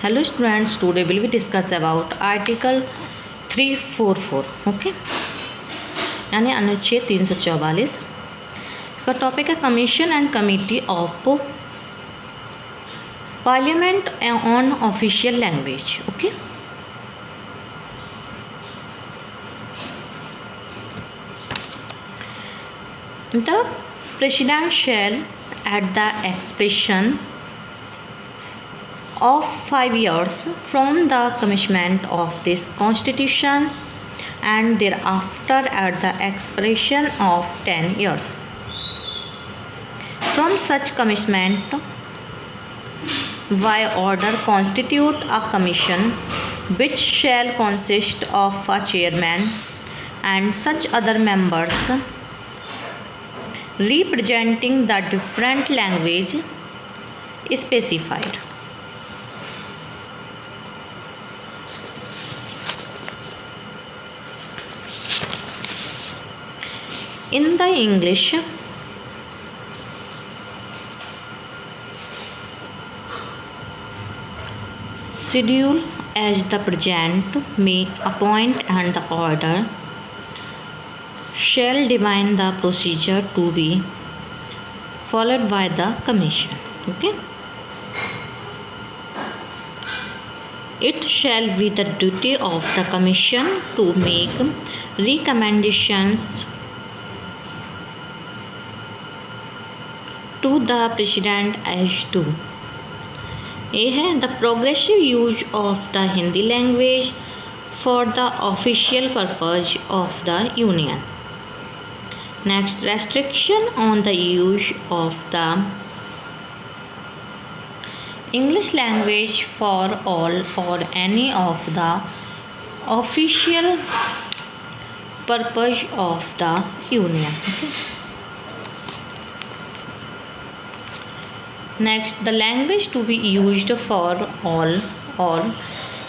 Hello students, today will we discuss about Article 344. Okay, यानी अनुच्छेद 344. इसका टॉपिक है commission and committee of parliament on official language. Okay, the president shall at the expiration of 5 years from the commencement of this constitution and thereafter at the expiration of 10 years from such commencement by order constitute a commission which shall consist of a chairman and such other members representing the different language specified. In the English schedule as the present may appoint and the order shall define the procedure to be followed by the commission. Okay, it shall be the duty of the commission to make recommendations to the president as to A है the progressive use of the Hindi language for the official purpose of the union. Next, restriction on the use of the English language for all or any of the official purpose of the union. Okay. Next, the language to be used for all or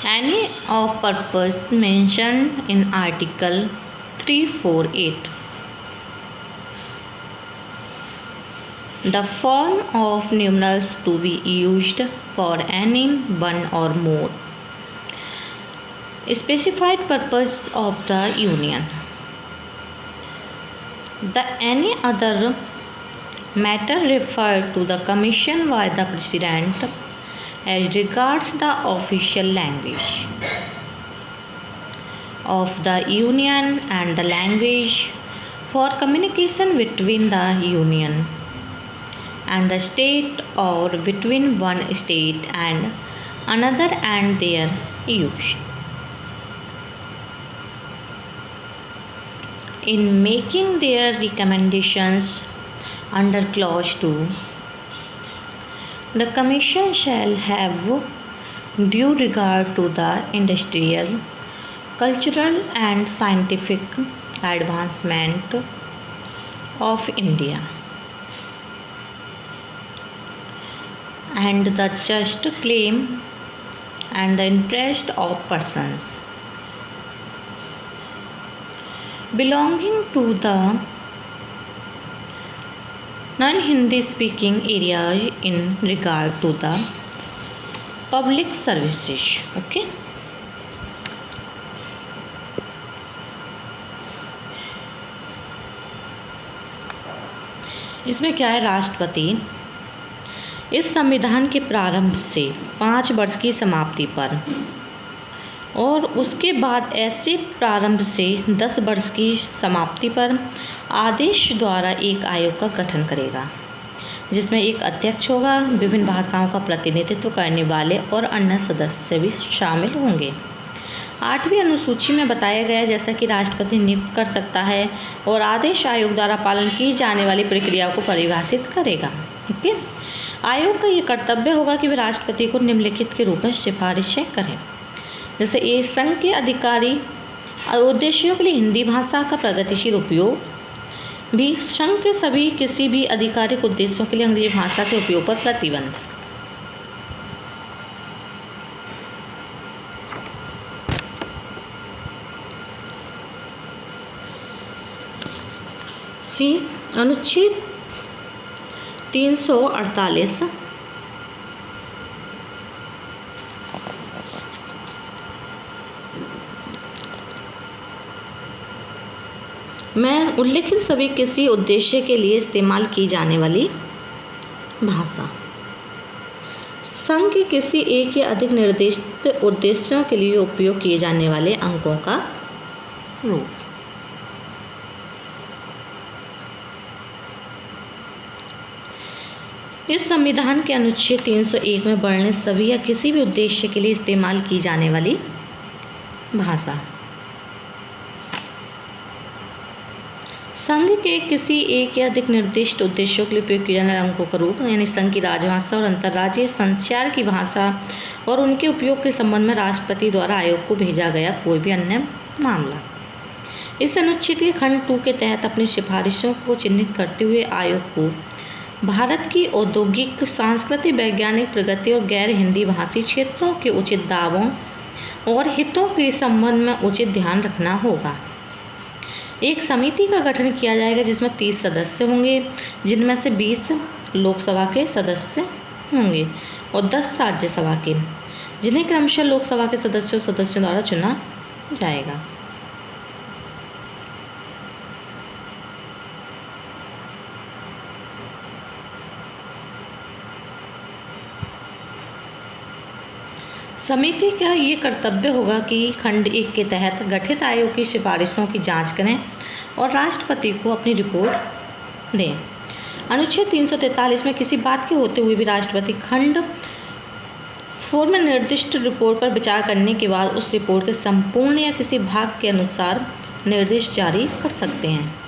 any of purpose mentioned in Article 348. The form of numerals to be used for any one or more specified purpose of the union. The any other matter referred to the commission by the president as regards the official language of the union and the language for communication between the union and the state or between one state and another and their use. In making their recommendations under clause 2, the commission shall have due regard to the industrial, cultural and scientific advancement of India and the just claim and the interest of persons belonging to the non-Hindi speaking areas in regard to the public services. Okay, इसमें क्या है, राष्ट्रपति इस संविधान के प्रारंभ से 5 वर्ष की समाप्ति पर और उसके बाद ऐसे प्रारंभ से 10 वर्ष की समाप्ति पर आदेश द्वारा एक आयोग का गठन करेगा जिसमें एक अध्यक्ष होगा, विभिन्न भाषाओं का प्रतिनिधित्व करने वाले और अन्य सदस्य भी शामिल होंगे. 8वीं अनुसूची में बताया गया जैसा कि राष्ट्रपति नियुक्त कर सकता है और आदेश आयोग द्वारा पालन की जाने वाली प्रक्रिया को परिभाषित करेगा. ओके, आयोग का ये कर्तव्य होगा कि वे राष्ट्रपति को निम्नलिखित के रूप में सिफारिशें करें. जैसे ये संघ के अधिकारी उद्देश्यों के लिए हिंदी भाषा का प्रगतिशील उपयोग, भी संघ के सभी किसी भी आधिकारिक उद्देश्यों के लिए अंग्रेजी भाषा के उपयोग पर प्रतिबंध. सी अनुच्छेद 348 में उल्लिखित सभी किसी उद्देश्य के लिए इस्तेमाल की जाने वाली भाषा। संघ के किसी एक या अधिक निर्दिष्ट उद्देश्यों के लिए उपयोग किए जाने वाले अंकों का रूप। इस संविधान के अनुच्छेद 301 में वर्णित सभी या किसी भी उद्देश्य के लिए इस्तेमाल की जाने वाली भाषा। संघ के किसी एक या अधिक निर्दिष्ट उद्देश्यों के लिए उपयोग किए जाने वाले अंकों का रूप यानी संघ की राजभाषा और अंतर्राज्यीय संचार की भाषा और उनके उपयोग के संबंध में राष्ट्रपति द्वारा आयोग को भेजा गया कोई भी अन्य मामला। इस अनुच्छेद के खंड 2 के तहत अपनी सिफारिशों को चिन्हित करते हुए आयोग को भारत की औद्योगिक, सांस्कृतिक, वैज्ञानिक प्रगति और गैर हिंदी भाषी क्षेत्रों के उचित दावों और हितों के संबंध में उचित ध्यान रखना होगा। एक समिति का गठन किया जाएगा जिसमें 30 सदस्य होंगे, जिनमें से 20 लोकसभा के सदस्य होंगे और 10 राज्यसभा के, जिन्हें क्रमशः लोकसभा के सदस्यों द्वारा चुना जाएगा। समिति का ये कर्तव्य होगा कि खंड 1 के तहत गठित आयोग की सिफारिशों की जांच करें और राष्ट्रपति को अपनी रिपोर्ट दें। अनुच्छेद 343 में किसी बात के होते हुए भी राष्ट्रपति खंड 4 में निर्दिष्ट रिपोर्ट पर विचार करने के बाद उस रिपोर्ट के संपूर्ण या किसी भाग के अनुसार निर्देश जारी कर सकते हैं।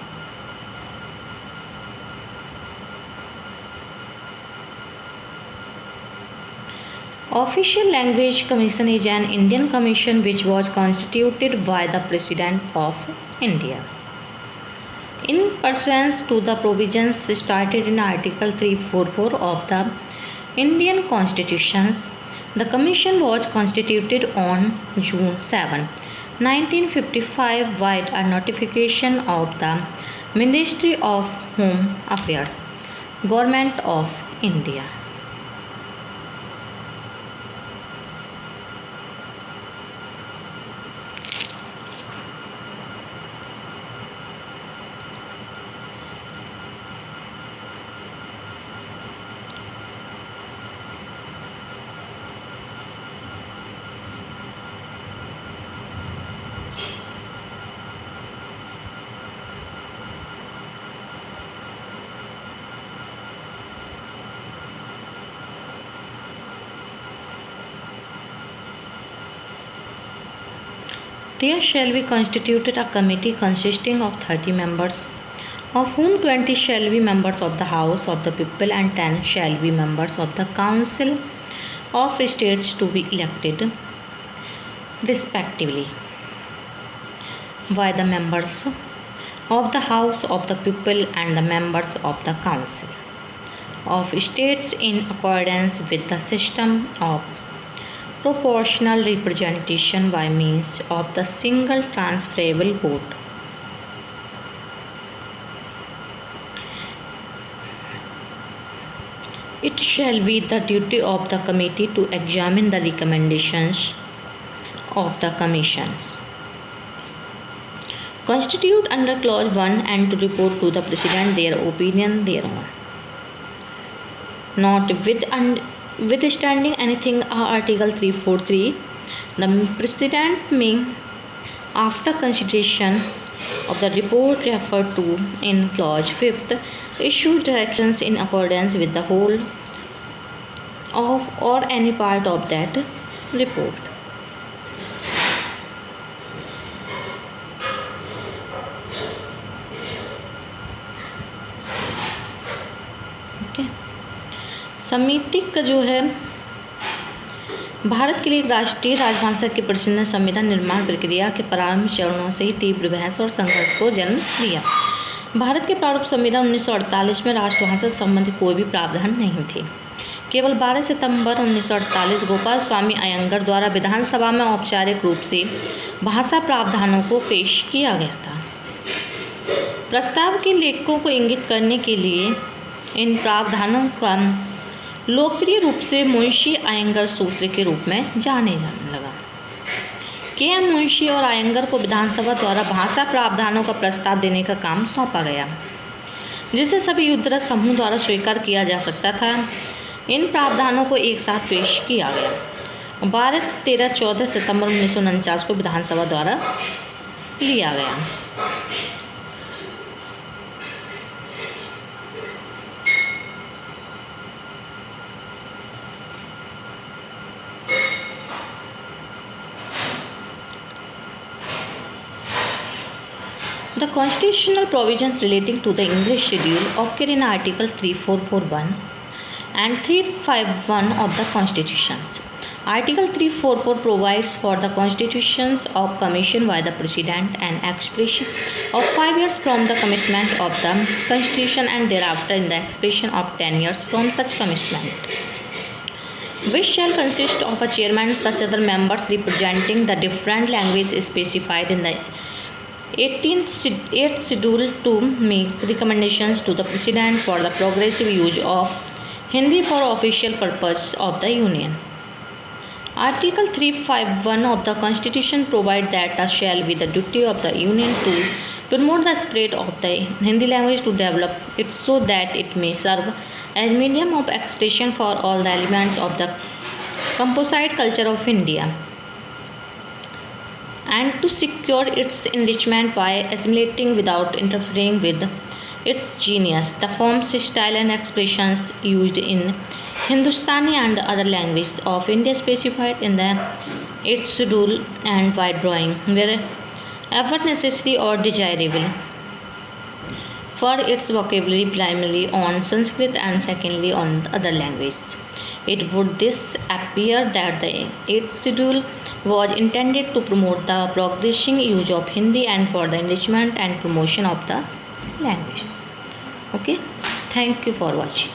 Official Language Commission is an Indian commission which was constituted by the President of India. In pursuance to the provisions stated in Article 344 of the Indian Constitution, the Commission was constituted on June 7, 1955 by a notification of the Ministry of Home Affairs, Government of India. There shall be constituted a committee consisting of 30 members, of whom 20 shall be members of the House of the People and 10 shall be members of the Council of States to be elected respectively by the members of the House of the People and the members of the Council of States in accordance with the system of proportional representation by means of the single transferable vote. It shall be the duty of the committee to examine the recommendations of the commissions constituted under clause 1 and to report to the President their opinion thereon. Notwithstanding anything Article 343, the President may, after consideration of the report referred to in clause 5th, issue directions in accordance with the whole of or any part of that report. समिति का जो है भारत के लिए राष्ट्रीय राजभाषा के प्रश्न ने संविधान निर्माण प्रक्रिया के प्रारंभिक चरणों से ही तीव्र बहस और संघर्ष को जन्म दिया। भारत के प्रारूप संविधान 1948 में राष्ट्रभाषा संबंधी कोई भी प्रावधान नहीं थे। केवल 12 सितंबर 1948 गोपाल स्वामी अयंगर द्वारा विधानसभा में औपचारिक रूप से भाषा प्रावधानों को पेश किया गया था। प्रस्ताव के लेखकों को इंगित करने के लिए इन प्रावधानों का लोकप्रिय रूप से मुंशी अयंगर सूत्र के रूप में जाने जाने लगा। के.एम. मुंशी और अयंगर को विधानसभा द्वारा भाषा प्रावधानों का प्रस्ताव देने का काम सौंपा गया, जिसे सभी युद्धरत समूह द्वारा स्वीकार किया जा सकता था। इन प्रावधानों को एक साथ पेश किया गया। 12, 13, 14 सितंबर 1949 को विधानसभा द्वारा लिया गया। The constitutional provisions relating to the English schedule occur in Article 3441 and 351 of the Constitutions. Article 344 provides for the constitutions of commission by the President and expiration of 5 years from the commencement of the Constitution and thereafter in the expiration of 10 years from such commencement, which shall consist of a chairman and such other members representing the different languages specified in the 8th schedule to make recommendations to the President for the progressive use of Hindi for official purpose of the Union. Article 351 of the Constitution provides that it shall be the duty of the Union to promote the spread of the Hindi language, to develop it so that it may serve as medium of expression for all the elements of the composite culture of India, and to secure its enrichment by assimilating without interfering with its genius the forms, style and expressions used in Hindustani and the other languages of India specified in the 8th schedule, and by drawing wherever necessary or desirable for its vocabulary primarily on Sanskrit and secondly on the other languages. It would thus appear that the 8th schedule was intended to promote the progressing use of Hindi and for the enrichment and promotion of the language. Okay, thank you for watching.